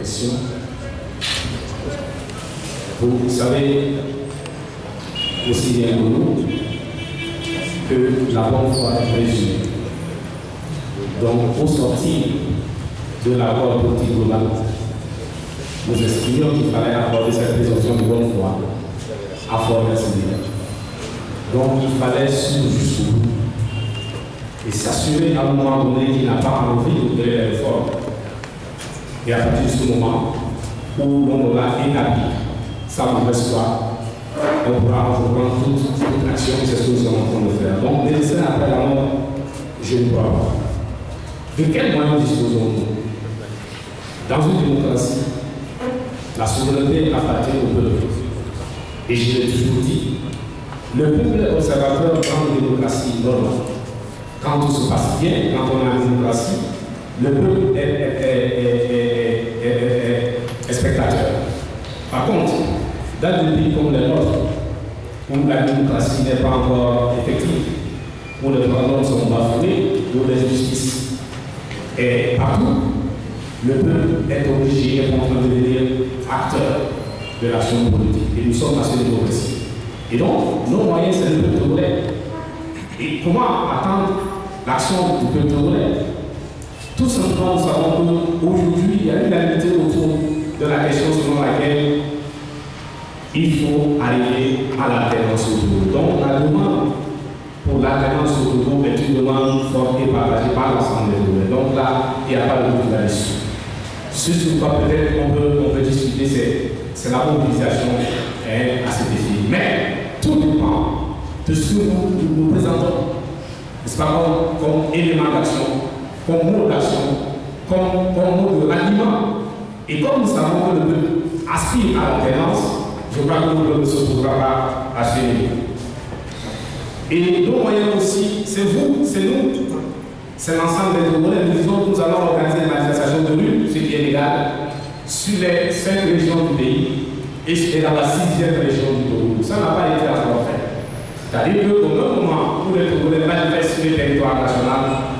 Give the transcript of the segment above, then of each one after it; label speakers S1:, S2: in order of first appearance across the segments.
S1: question. Vous savez aussi bien que nous que la bonne foi est présumée. Donc, au sortir de l'accord politique global, nous estimions qu'il fallait aborder cette présomption de bonne foi à Fort-Mercier. Donc, il fallait suivre jusqu'au bout et s'assurer à un moment donné qu'il n'a pas envie de créer les réformes. Et à partir de ce moment où on aura établi sa mauvaise foi, on pourra entreprendre toute action, c'est ce que nous sommes en train de faire. Donc, médecin après la mort, je ne crois pas. De quels moyens disposons-nous? Dans une démocratie, la souveraineté appartient au peuple. Et je l'ai toujours dit, le peuple est observateur dans une démocratie normale. Quand tout se passe bien, quand on a une démocratie, le peuple est spectateur. Par contre, dans des pays comme les nôtres, où la démocratie n'est pas encore effective, où les droits de l'homme sont bafoués, où les justices est partout, le peuple est obligé, est en train de devenir acteur de l'action politique. Et nous sommes à ce niveau précis. Et donc, nos moyens, c'est le peuple togolais. Et comment attendre l'action du peuple togolais? Tout simplement, nous savons qu'aujourd'hui, il y a une unanimité autour de la question selon laquelle il faut arriver à l'alternance au Togo. Donc, la demande pour l'alternance au Togo est une demande forte et partagée par l'ensemble des Togolais. Donc là, il n'y a pas de doute là-dessus. Ce sur quoi peut-être on peut discuter, c'est la mobilisation à cet effet. Mais tout dépend de ce que nous présentons. N'est-ce pas comme élément d'action, comme mot d'action, comme mot de ralliement. Et comme nous savons que le peuple aspire à l'alternance, je crois que le peuple ne se trouvera pas à ce niveau. Et nos moyens aussi, c'est vous, c'est nous, c'est l'ensemble des Togolais. Nous disons que nous allons organiser une manifestation de rue, ce qui est légal, sur les 5 régions du pays et dans la 6e région du Togo. Ça n'a pas été encore fait. C'est-à-dire qu'au même moment où les Togolais manifestent sur le territoire national,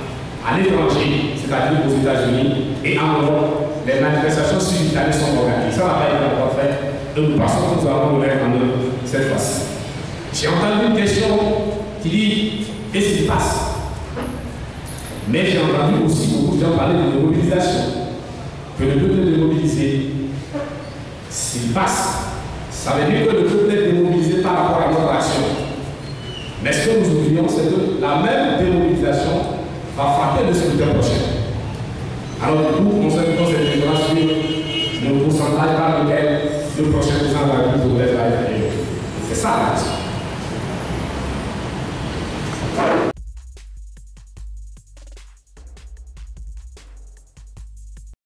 S1: à l'étranger, c'est-à-dire aux États-Unis et en Europe, les manifestations simultanées sont organisées. Ça n'a pas été encore fait. Et nous pensons que nous allons le mettre en œuvre cette fois-ci. J'ai entendu une question qui dit qu'est-ce qui passe? Mais j'ai entendu aussi beaucoup de gens parler de mobilisation. Que le peuple est démobilisé. S'il passe, ça veut dire que le peuple est démobilisé par rapport à notre action. Mais ce que nous oublions, c'est que la même démobilisation va frapper le scrutin prochain. Alors du coup, on se concentrera sur le pourcentage par lequel le prochain président de la République va être élu. C'est ça la question.